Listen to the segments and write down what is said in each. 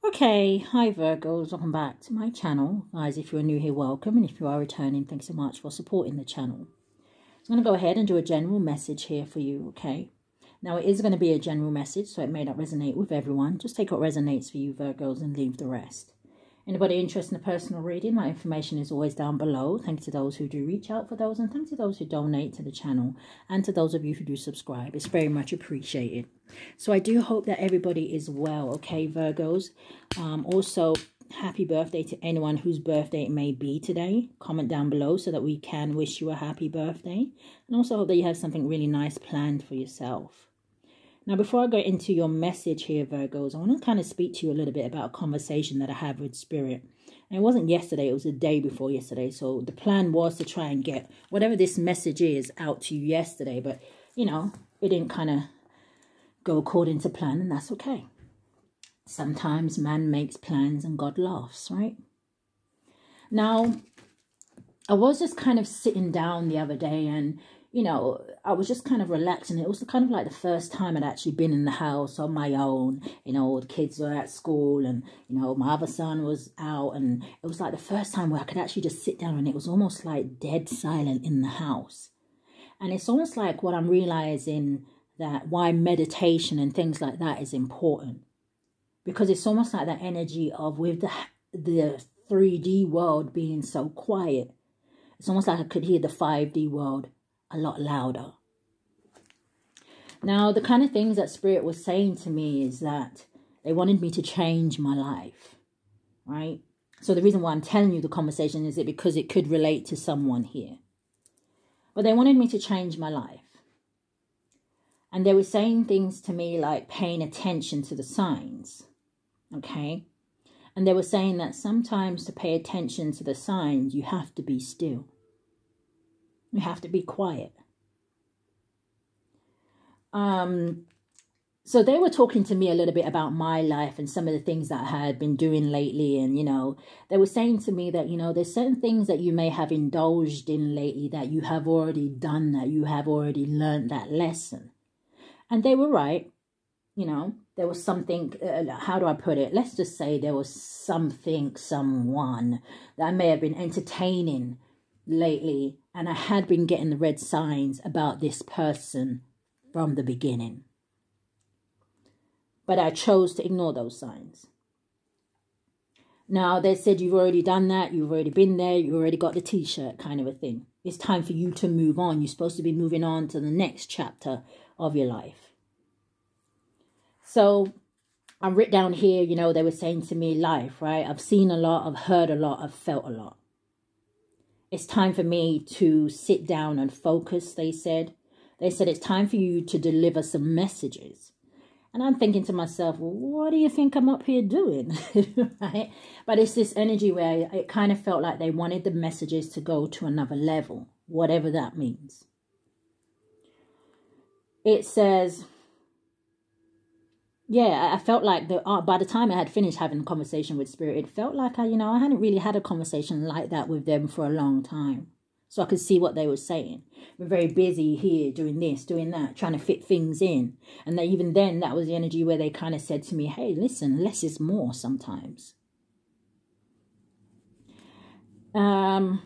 Okay, hi Virgos, welcome back to my channel. Guys, if you're new here, welcome, and if you are returning, thanks so much for supporting the channel. So I'm going to go ahead and do a general message here for you, okay? Now, it is going to be a general message, so it may not resonate with everyone. Just take what resonates for you, Virgos, and leave the rest. Anybody interested in a personal reading, my information is always down below. Thanks to those who do reach out for those, and thanks to those who donate to the channel, and to those of you who do subscribe. It's very much appreciated. So I do hope that everybody is well, okay, Virgos? Also, happy birthday to anyone whose birthday it may be today. Comment down below so that we can wish you a happy birthday. And also hope that you have something really nice planned for yourself. Now, before I go into your message here, Virgos, I want to kind of speak to you a little bit about a conversation that I had with Spirit. And it wasn't yesterday, it was the day before yesterday. So the plan was to try and get whatever this message is out to you yesterday. But, you know, it didn't kind of go according to plan, and that's okay. Sometimes man makes plans and God laughs, right? Now, I was just kind of sitting down the other day and, you know, I was just kind of relaxing. It was kind of like the first time I'd actually been in the house on my own. You know, the kids were at school and, you know, my other son was out. And it was like the first time where I could actually just sit down and it was almost like dead silent in the house. And it's almost like what I'm realizing that why meditation and things like that is important. Because it's almost like that energy of with the 3D world being so quiet. It's almost like I could hear the 5D world a lot louder. Now, the kind of things that Spirit was saying to me is that they wanted me to change my life, right? So the reason why I'm telling you the conversation is because it could relate to someone here. But they wanted me to change my life. And they were saying things to me like paying attention to the signs, okay? And they were saying that sometimes to pay attention to the signs, you have to be still. You have to be quiet. So they were talking to me a little bit about my life and some of the things that I had been doing lately. And, you know, they were saying to me that, you know, there's certain things that you may have indulged in lately that you have already done, that you have already learned that lesson. And they were right. You know, there was something, how do I put it? Let's just say there was something, someone that I may have been entertaining lately. And I had been getting the red signs about this person from the beginning. But I chose to ignore those signs. Now, they said, you've already done that. You've already been there. You already got the t-shirt kind of a thing. It's time for you to move on. You're supposed to be moving on to the next chapter of your life. So I wrote down here, you know, they were saying to me, life, right? I've seen a lot. I've heard a lot. I've felt a lot. It's time for me to sit down and focus, they said. They said, it's time for you to deliver some messages. And I'm thinking to myself, well, what do you think I'm up here doing? Right? But it's this energy where it kind of felt like they wanted the messages to go to another level, whatever that means. It says, yeah, I felt like by the time I had finished having a conversation with Spirit, it felt like I hadn't really had a conversation like that with them for a long time. So I could see what they were saying. We're very busy here doing this, doing that, trying to fit things in. And even then, that was the energy where they kind of said to me, hey, listen, less is more sometimes. They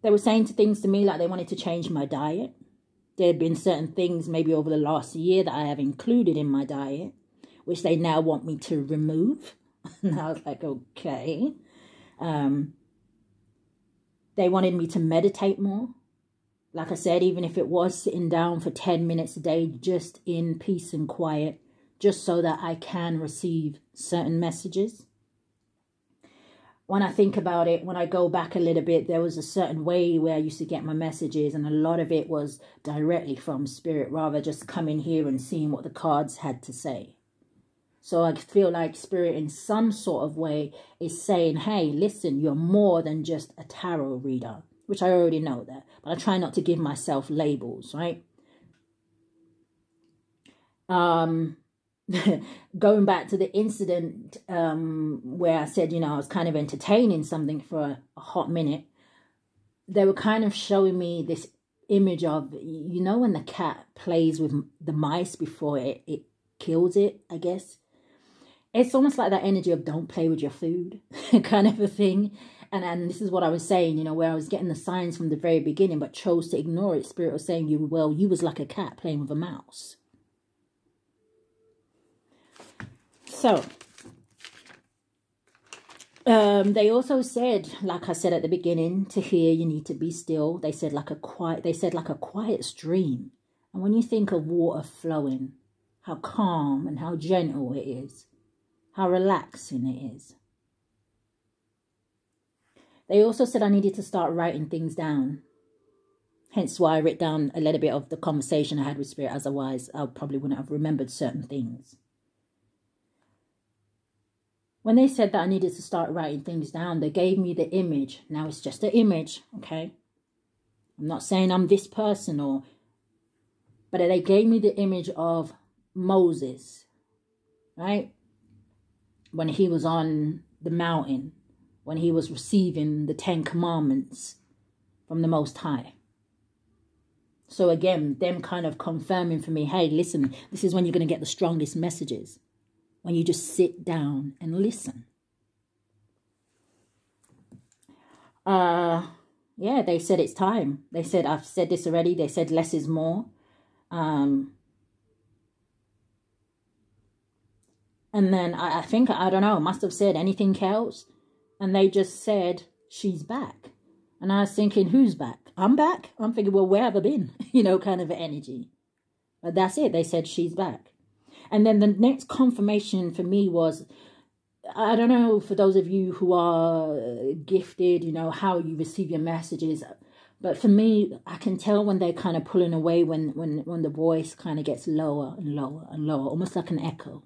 were saying things to me like they wanted to change my diet. There had been certain things maybe over the last year that I have included in my diet, which they now want me to remove. And I was like, okay. They wanted me to meditate more. Like I said, even if it was sitting down for 10 minutes a day, just in peace and quiet, just so that I can receive certain messages. When I think about it, when I go back a little bit, there was a certain way where I used to get my messages, and a lot of it was directly from Spirit, rather just coming here and seeing what the cards had to say. So I feel like Spirit in some sort of way is saying, hey, listen, you're more than just a tarot reader, which I already know that, but I try not to give myself labels, right? Going back to the incident where I said, you know, I was kind of entertaining something for a hot minute. They were kind of showing me this image of, you know, when the cat plays with the mice before it kills it, I guess. it's almost like that energy of don't play with your food kind of a thing. And this is what I was saying, you know, where I was getting the signs from the very beginning, but chose to ignore it. Spirit was saying, you was like a cat playing with a mouse. So, they also said, like I said at the beginning, to hear you need to be still. They said like a quiet stream. And when you think of water flowing, how calm and how gentle it is, how relaxing it is. They also said I needed to start writing things down. Hence why I wrote down a little bit of the conversation I had with Spirit. Otherwise, I probably wouldn't have remembered certain things. When they said that I needed to start writing things down, they gave me the image. Now, it's just an image, okay? I'm not saying I'm this person but they gave me the image of Moses, right? When he was on the mountain, when he was receiving the 10 commandments from the Most High. So again, them kind of confirming for me, hey, listen, this is when you're going to get the strongest messages. When you just sit down and listen. Yeah, they said it's time. They said, I've said this already. They said less is more. And then I think, I don't know, must have said anything else. And they just said, she's back. And I was thinking, who's back? I'm back. I'm thinking, well, where have I been? You know, kind of energy. But that's it. They said she's back. And then the next confirmation for me was, I don't know, for those of you who are gifted, you know, how you receive your messages. But for me, I can tell when they're kind of pulling away, when the voice kind of gets lower and lower and lower, almost like an echo.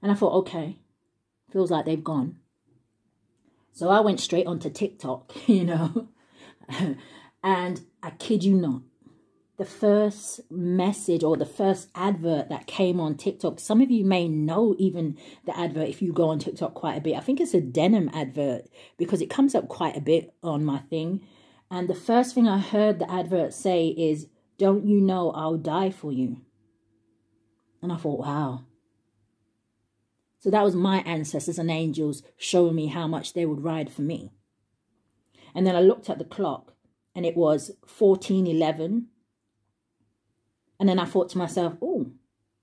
And I thought, okay, feels like they've gone. So I went straight onto TikTok, you know, and I kid you not, the first message or the first advert that came on TikTok, some of you may know even the advert if you go on TikTok quite a bit. I think it's a denim advert because it comes up quite a bit on my thing. And the first thing I heard the advert say is, don't you know I'll die for you? And I thought, wow. So that was my ancestors and angels showing me how much they would ride for me. And then I looked at the clock and it was 14:11. And then I thought to myself, oh,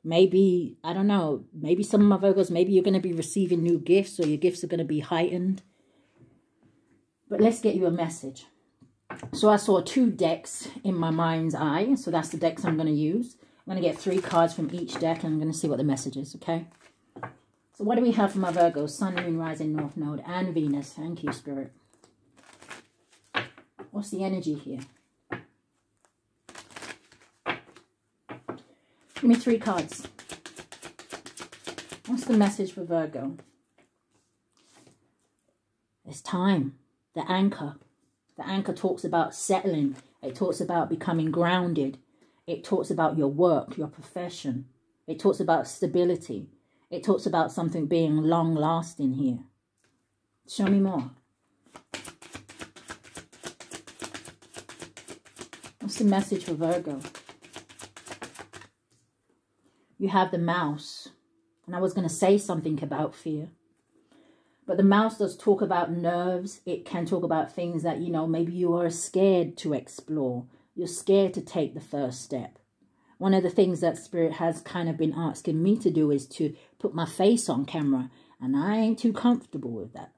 maybe, I don't know, maybe some of my Virgos, maybe you're going to be receiving new gifts or your gifts are going to be heightened. But let's get you a message. So I saw 2 decks in my mind's eye. So that's the decks I'm going to use. I'm going to get 3 cards from each deck and I'm going to see what the message is, okay? So what do we have for my Virgos? Sun, Moon, Rising, North Node, and Venus. Thank you, Spirit. What's the energy here? Give me 3 cards. What's the message for Virgo? It's time. The anchor. The anchor talks about settling. It talks about becoming grounded. It talks about your work, your profession. It talks about stability. It talks about something being long-lasting here. Show me more. What's the message for Virgo? You have the mouse. And I was going to say something about fear. But the mouse does talk about nerves. It can talk about things that, you know, maybe you are scared to explore. You're scared to take the first step. One of the things that Spirit has kind of been asking me to do is to put my face on camera. And I ain't too comfortable with that.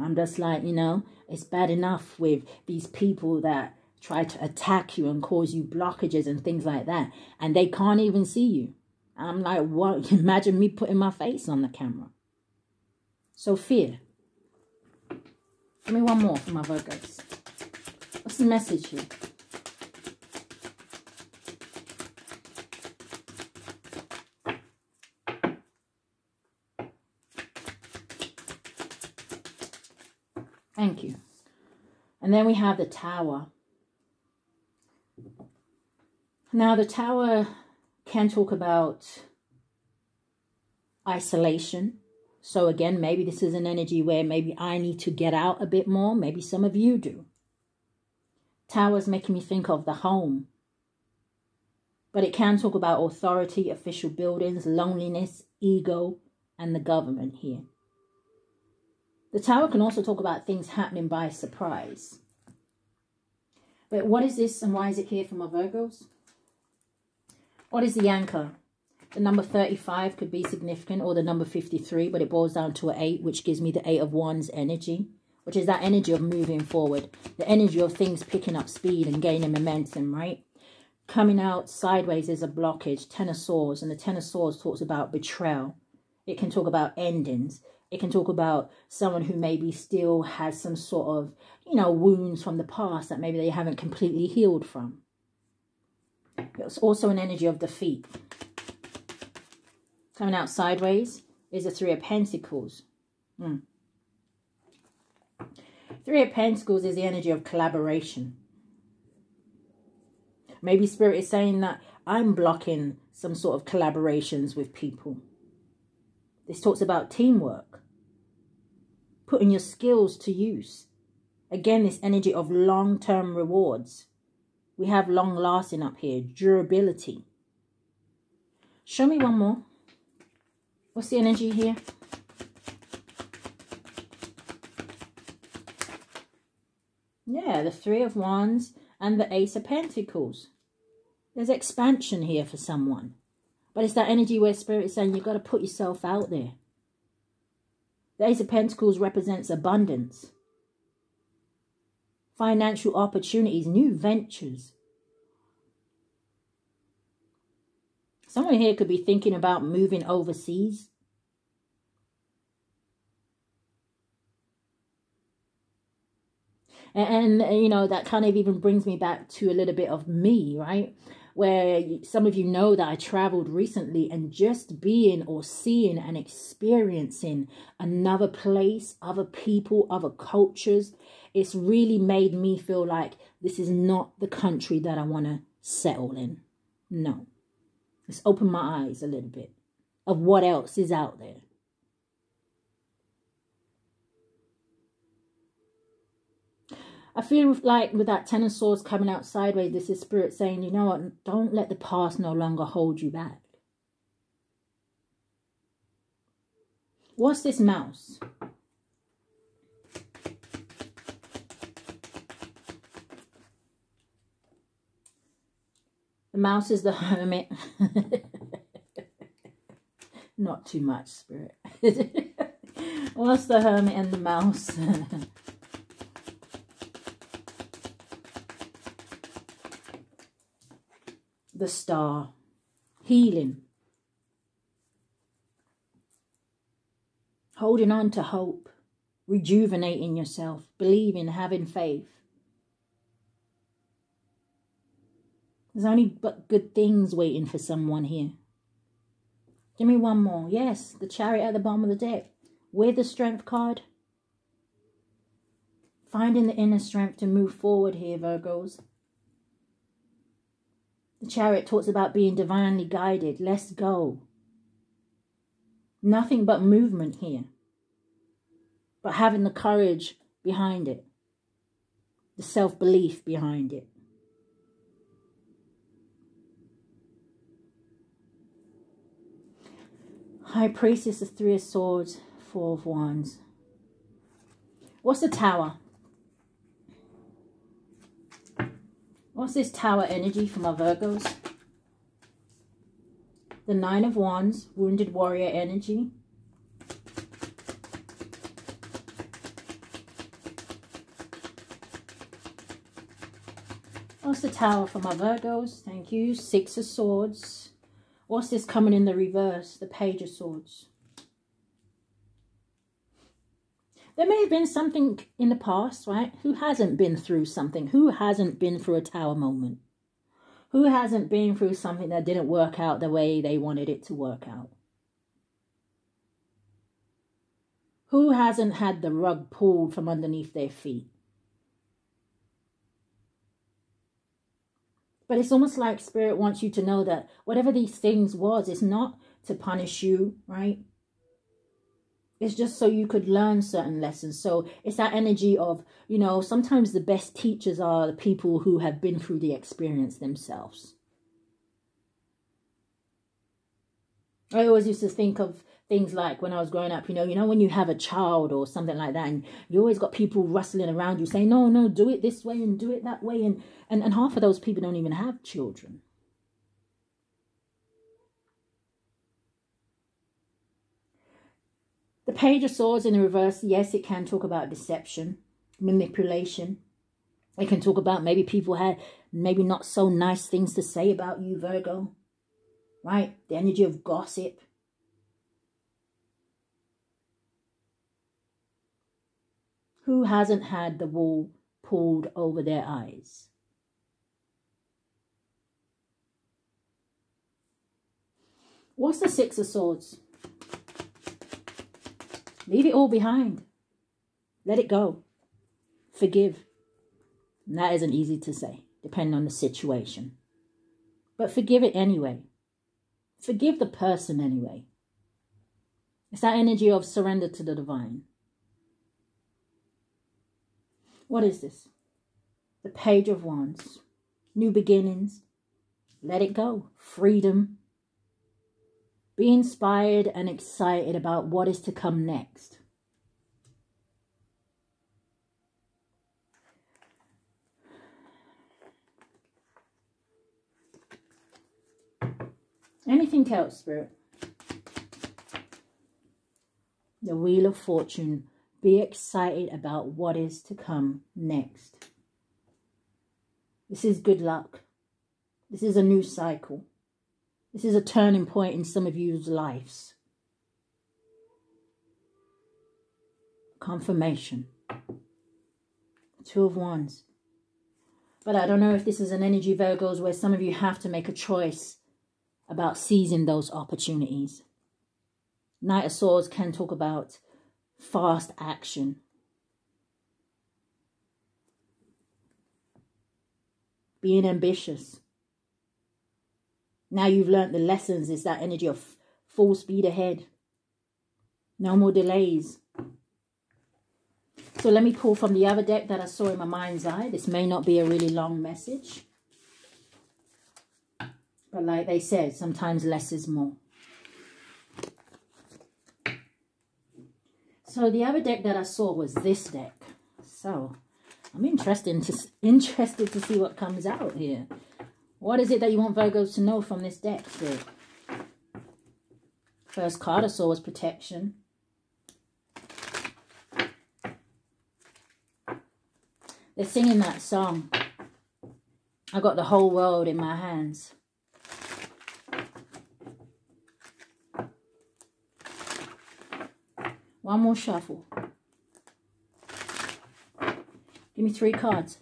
I'm just like, you know, it's bad enough with these people that try to attack you and cause you blockages and things like that. And they can't even see you. I'm like, what? Imagine me putting my face on the camera. So fear. Give me one more for my Virgos. What's the message here? Thank you. And then we have the Tower. Now, the Tower can talk about isolation. So again, maybe this is an energy where maybe I need to get out a bit more. Maybe some of you do. Tower's making me think of the home. But it can talk about authority, official buildings, loneliness, ego, and the government here. The Tower can also talk about things happening by surprise. But what is this and why is it here for my Virgos? What is the anchor? The number 35 could be significant, or the number 53, but it boils down to an 8, which gives me the 8 of Wands energy, which is that energy of moving forward, the energy of things picking up speed and gaining momentum, right? Coming out sideways is a blockage, Ten of Swords, and the Ten of Swords talks about betrayal. It can talk about endings. It can talk about someone who maybe still has some sort of, wounds from the past that maybe they haven't completely healed from. It's also an energy of defeat. Coming out sideways is the Three of Pentacles. Three of Pentacles is the energy of collaboration. Maybe Spirit is saying that I'm blocking some sort of collaborations with people. This talks about teamwork. Putting your skills to use. Again, this energy of long-term rewards. We have long-lasting up here. Durability. Show me one more. What's the energy here? Yeah, the Three of Wands and the Ace of Pentacles. There's expansion here for someone. But it's that energy where Spirit is saying you've got to put yourself out there. The Ace of Pentacles represents abundance. Financial opportunities, new ventures. Someone here could be thinking about moving overseas. And that kind of even brings me back to a little bit of me, right? Where some of you know that I traveled recently, and just being or seeing and experiencing another place, other people, other cultures, it's really made me feel like this is not the country that I want to settle in. No. It's opened my eyes a little bit of what else is out there. I feel like with that Ten of Swords coming out sideways, this is Spirit saying, you know what, don't let the past no longer hold you back. What's this mouse? The mouse is the Hermit. Not too much, Spirit. What's the Hermit and the mouse? The Star. Healing. Holding on to hope. Rejuvenating yourself. Believing, having faith. There's only but good things waiting for someone here. Give me one more. Yes, the Chariot at the bottom of the deck. With the Strength card. Finding the inner strength to move forward here, Virgos. The Chariot talks about being divinely guided. Let's go. Nothing but movement here. But having the courage behind it. The self-belief behind it. High Priestess, the Three of Swords, Four of Wands. What's the Tower? What's this Tower energy for my Virgos? The Nine of Wands, Wounded Warrior energy. What's the Tower for my Virgos? Thank you. Six of Swords. What's this coming in the reverse? The Page of Swords. There may have been something in the past, right? Who hasn't been through something? Who hasn't been through a Tower moment? Who hasn't been through something that didn't work out the way they wanted it to work out? Who hasn't had the rug pulled from underneath their feet? But it's almost like Spirit wants you to know that whatever these things was, it's not to punish you, right? It's just so you could learn certain lessons. So it's that energy of, sometimes the best teachers are the people who have been through the experience themselves. I always used to think of things like when I was growing up, you know, when you have a child or something like that, and you always got people rustling around you saying, no, no, do it this way and do it that way. And half of those people don't even have children. The Page of Swords in the reverse, yes, it can talk about deception, manipulation. It can talk about maybe people had maybe not so nice things to say about you, Virgo. Right? The energy of gossip. Who hasn't had the wool pulled over their eyes? What's the Six of Swords? Leave it all behind. Let it go. Forgive. And that isn't easy to say, depending on the situation. But forgive it anyway. Forgive the person anyway. It's that energy of surrender to the divine. What is this? The Page of Wands. New beginnings. Let it go. Freedom. Be inspired and excited about what is to come next. Anything else, Spirit? The Wheel of Fortune. Be excited about what is to come next. This is good luck. This is a new cycle. This is a turning point in some of you's lives. Confirmation. Two of Wands. But I don't know if this is an energy, Virgos, where some of you have to make a choice about seizing those opportunities. Knight of Swords can talk about fast action. Being ambitious. Now you've learnt the lessons. It's that energy of full speed ahead. No more delays. So let me pull from the other deck that I saw in my mind's eye. This may not be a really long message. But like they said, sometimes less is more. So the other deck that I saw was this deck. So I'm interested to see what comes out here. What is it that you want Virgos to know from this deck? First card I saw was protection. They're singing that song. I got the whole world in my hands. One more shuffle. Give me 3 cards.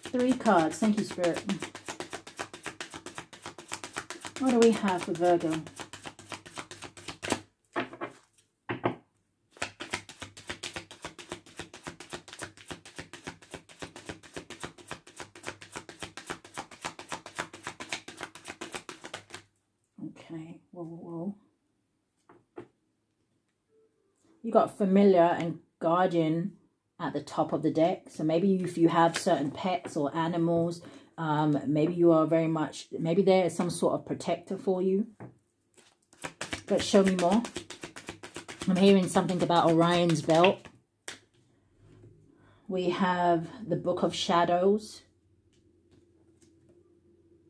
Three cards. Thank you, Spirit. What do we have for Virgo? Okay. Whoa. You got familiar and guardian at the top of the deck. So maybe if you have certain pets or animals, maybe you are very much, maybe there is some sort of protector for you. But show me more. I'm hearing something about Orion's belt. We have the Book of Shadows.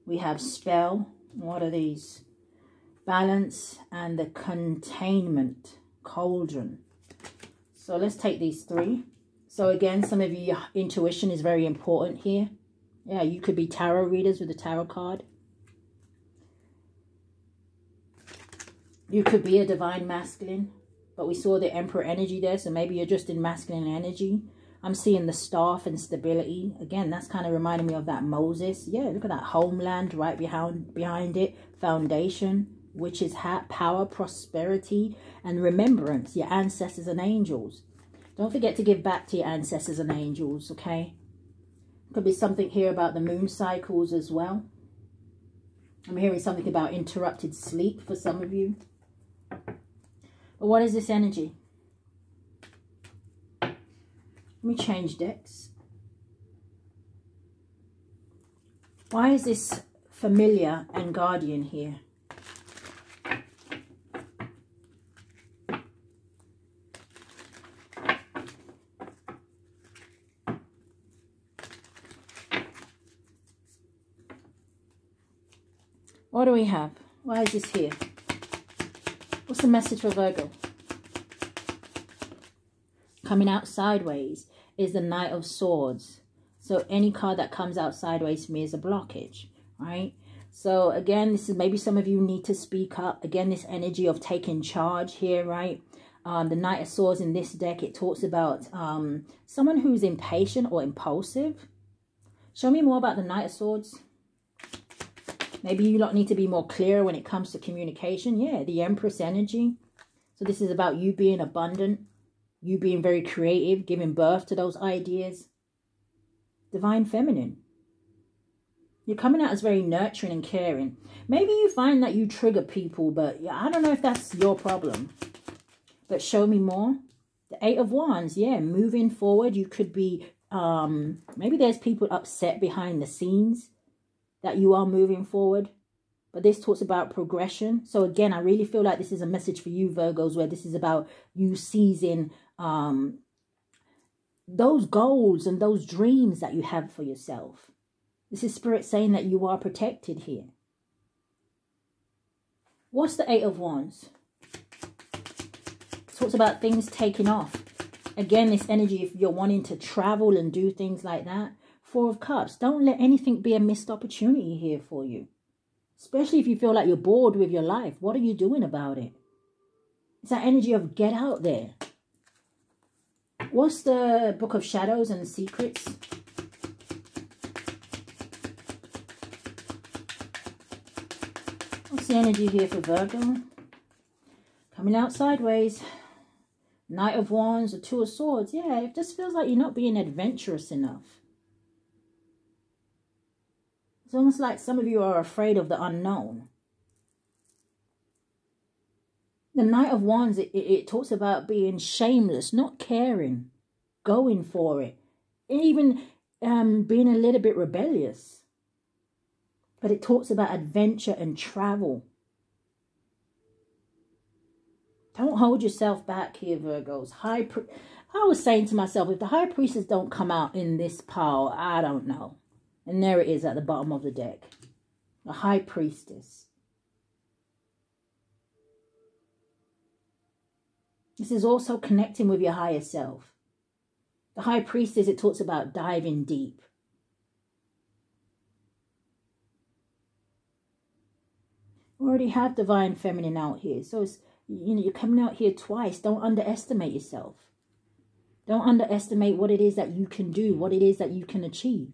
We have spell. What are these? Balance and the containment. Cauldron. So let's take these 3. So again, some of you, your intuition is very important here. Yeah, you could be tarot readers with a tarot card. You could be a divine masculine. But we saw the Emperor energy there. So maybe you're just in masculine energy. I'm seeing the staff and stability. Again, that's kind of reminding me of that Moses. Yeah, look at that homeland right behind it. Foundation, witch's hat, power, prosperity, and remembrance. Your ancestors and angels. Don't forget to give back to your ancestors and angels, okay? Could be something here about the moon cycles as well. I'm hearing something about interrupted sleep for some of you. But what is this energy? Let me change decks. Why is this familiar and guardian here? What do we have? Why is this here? What's the message for Virgo? Coming out sideways is the Knight of Swords. So any card that comes out sideways for me is a blockage, right? So again, this is maybe some of you need to speak up. Again, this energy of taking charge here, right? The Knight of Swords in this deck, it talks about someone who's impatient or impulsive. Show me more about the Knight of Swords. Maybe you lot need to be more clear when it comes to communication. Yeah, the Empress energy. So this is about you being abundant, you being very creative, giving birth to those ideas. Divine Feminine. You're coming out as very nurturing and caring. Maybe you find that you trigger people, but yeah, I don't know if that's your problem. But show me more. The Eight of Wands, yeah, moving forward. You could be, maybe there's people upset behind the scenes that you are moving forward. But this talks about progression. So again, I really feel like this is a message for you, Virgos, where this is about you seizing those goals and those dreams that you have for yourself. This is Spirit saying that you are protected here. What's the Eight of Wands? It talks about things taking off. Again, this energy, if you're wanting to travel and do things like that. Four of Cups. Don't let anything be a missed opportunity here for you. Especially if you feel like you're bored with your life. What are you doing about it? It's that energy of get out there. What's the Book of Shadows and Secrets? What's the energy here for Virgo? Coming out sideways. Knight of Wands, the Two of Swords. Yeah, it just feels like you're not being adventurous enough. It's almost like some of you are afraid of the unknown. The Knight of Wands, it talks about being shameless, not caring, going for it, even being a little bit rebellious. But it talks about adventure and travel. Don't hold yourself back here, Virgos. I was saying to myself, if the High Priestess don't come out in this pile, I don't know. And there it is at the bottom of the deck. The High Priestess. This is also connecting with your higher self. The High Priestess, it talks about diving deep. We already have Divine Feminine out here. So it's, you know, you're coming out here twice. Don't underestimate yourself. Don't underestimate what it is that you can do, what it is that you can achieve.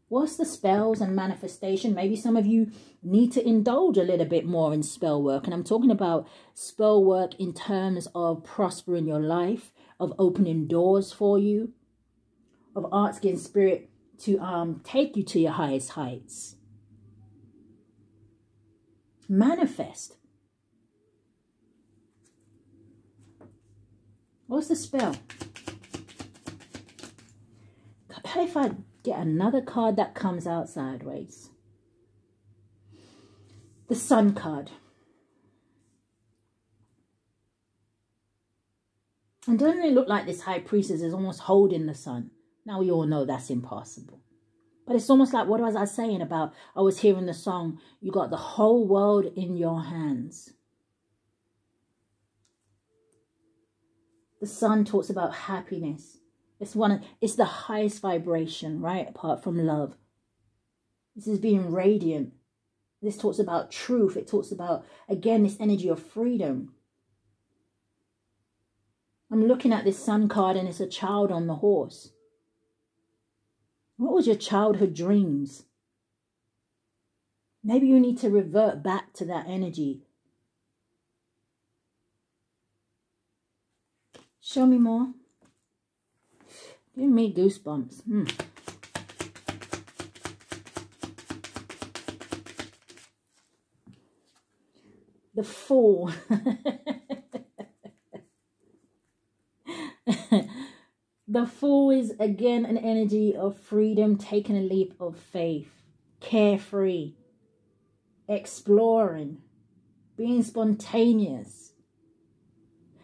What's the spells and manifestation? Maybe some of you need to indulge a little bit more in spell work. And I'm talking about spell work in terms of prospering your life, of opening doors for you, of asking Spirit to take you to your highest heights. Manifest. What's the spell? If I get another card that comes out sideways. The Sun card. And doesn't it look like this High Priestess is almost holding the sun? Now we all know that's impossible. But it's almost like, what was I saying about, I was hearing the song, you got the whole world in your hands. The Sun talks about happiness. It's the highest vibration, right? Apart from love. This is being radiant. This talks about truth. It talks about, again, this energy of freedom. I'm looking at this Sun card and it's a child on the horse. What was your childhood dreams? Maybe you need to revert back to that energy. Show me more. Give me goosebumps. The Fool. The Fool is again an energy of freedom, taking a leap of faith. carefree, exploring, being spontaneous.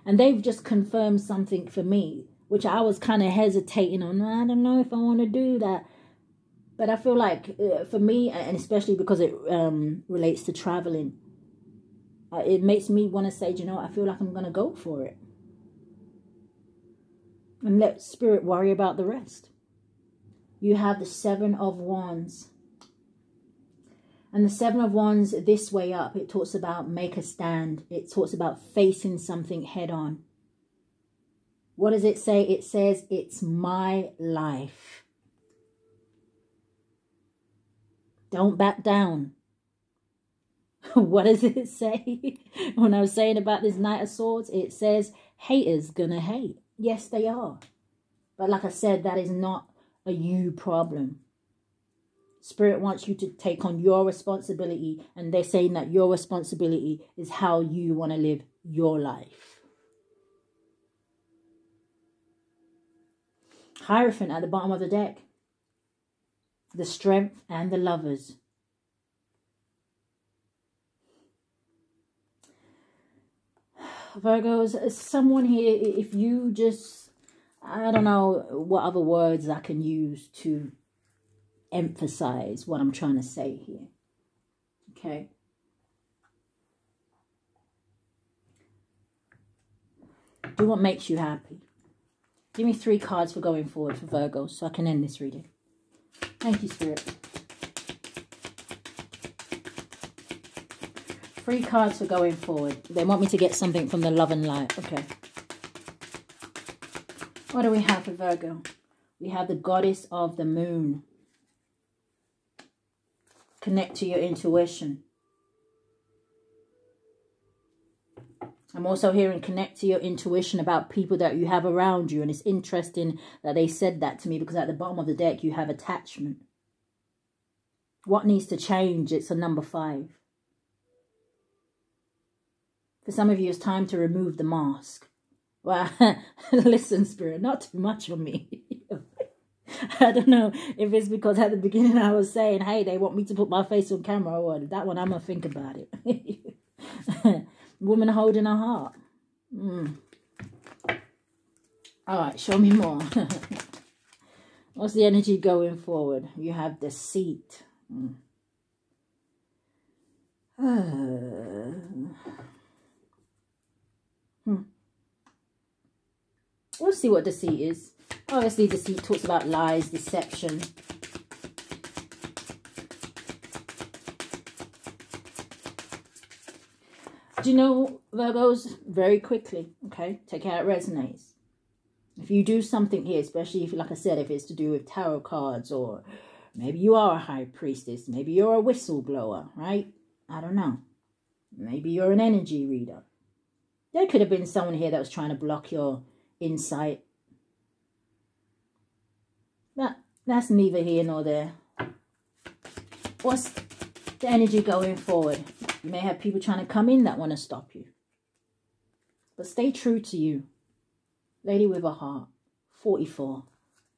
And they've just confirmed something for me, which I was kind of hesitating on. I don't know if I want to do that. But I feel like for me, and especially because it relates to traveling, it makes me want to say, you know, I feel like I'm going to go for it. And let Spirit worry about the rest. You have the 7 of Wands. And the 7 of Wands, this way up, it talks about make a stand. It talks about facing something head on. What does it say? It says, it's my life. Don't back down. What does it say? When I was saying about this Knight of Swords, it says, haters gonna hate. Yes, they are. But like I said, that is not a you problem. Spirit wants you to take on your responsibility. And they're saying that your responsibility is how you want to live your life. Hierophant at the bottom of the deck. The Strength and the Lovers. Virgos, someone here, if you just, I don't know what other words I can use to emphasize what I'm trying to say here. Okay. Do what makes you happy. Give me 3 cards for going forward for Virgos so I can end this reading. Thank you, Spirit. 3 cards for going forward. They want me to get something from the Love and Light. Okay. What do we have for Virgo? We have the Goddess of the Moon. Connect to your intuition. I'm also hearing connect to your intuition about people that you have around you. And it's interesting that they said that to me because at the bottom of the deck, you have attachment. What needs to change? It's a number 5. For some of you, it's time to remove the mask. Well, listen, Spirit, not too much on me. I don't know if it's because at the beginning I was saying, hey, they want me to put my face on camera or what. That one, I'm going to think about it. Woman holding her heart. All right, show me more. What's the energy going forward? You have deceit. We'll see what deceit is. Obviously, deceit talks about lies, deception. Do you know, Virgos, very quickly, okay? Take it how it resonates. If you do something here, especially if, like I said, if it's to do with tarot cards or maybe you are a high priestess, maybe you're a whistleblower, right? I don't know. Maybe you're an energy reader. There could have been someone here that was trying to block your insight. But that's neither here nor there. What's the energy going forward? You may have people trying to come in that want to stop you. But stay true to you. Lady with a heart. 44.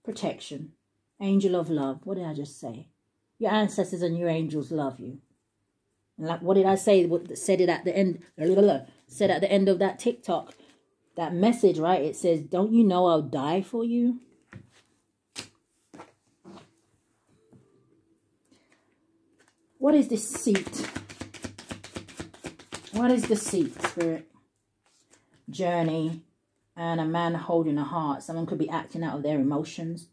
Protection. Angel of love. What did I just say? Your ancestors and your angels love you. And like, what did I say? Said it at the end. Said at the end of that TikTok. That message, right? It says, don't you know I'll die for you? What is deceit? What is deceit, Spirit? Journey. And a man holding a heart. Someone could be acting out of their emotions.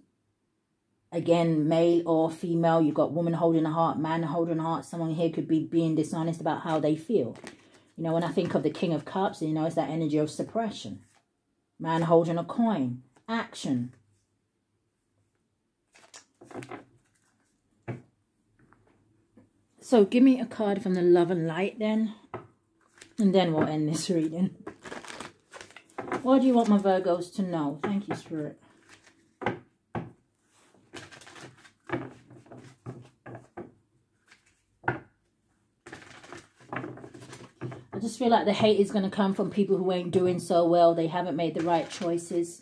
Again, male or female. You've got woman holding a heart, man holding a heart. Someone here could be being dishonest about how they feel. You know, when I think of the King of Cups, you know, it's that energy of suppression. Man holding a coin. Action. So give me a card from the Love and Light then. And then we'll end this reading. What do you want my Virgos to know? Thank you, Spirit. I just feel like the hate is going to come from people who ain't doing so well. They haven't made the right choices.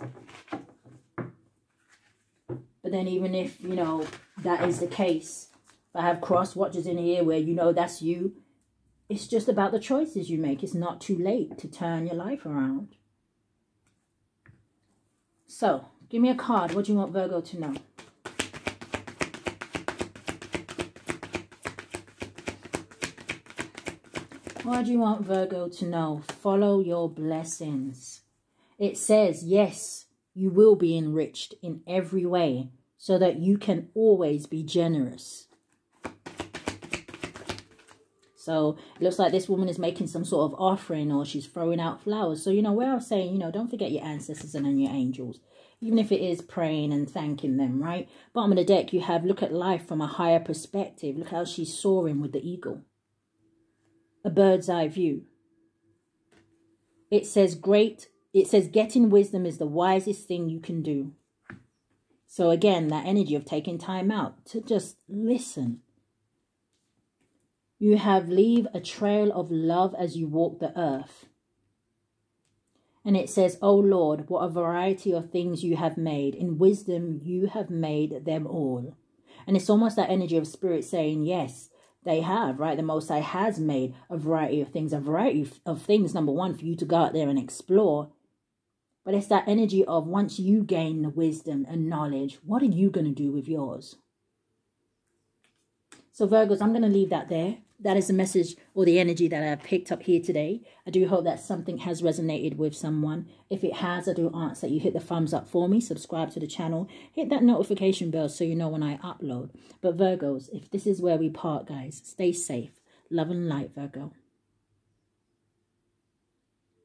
But then even if, you know, that is the case, I have cross watchers in here where you know that's you. It's just about the choices you make. It's not too late to turn your life around. So, give me a card. What do you want Virgo to know? What do you want Virgo to know? Follow your blessings. It says, yes, you will be enriched in every way so that you can always be generous. So it looks like this woman is making some sort of offering, or she's throwing out flowers. So, you know, where I was saying, you know, don't forget your ancestors and your angels, even if it is praying and thanking them, right? Bottom of the deck, you have look at life from a higher perspective. Look how she's soaring with the eagle. A bird's eye view. It says getting wisdom is the wisest thing you can do. So again, that energy of taking time out to just listen. You have leave a trail of love as you walk the earth. And it says, oh Lord, what a variety of things you have made. In wisdom, you have made them all. And it's almost that energy of spirit saying, yes, they have, right? The Most High has made a variety of things, number one, for you to go out there and explore. But it's that energy of once you gain the wisdom and knowledge, what are you going to do with yours? So Virgos, I'm going to leave that there. That is the message or the energy that I picked up here today. I do hope that something has resonated with someone. If it has, I do ask that you hit the thumbs up for me, subscribe to the channel, hit that notification bell so you know when I upload. But Virgos, if this is where we part, guys, stay safe. Love and light, Virgo.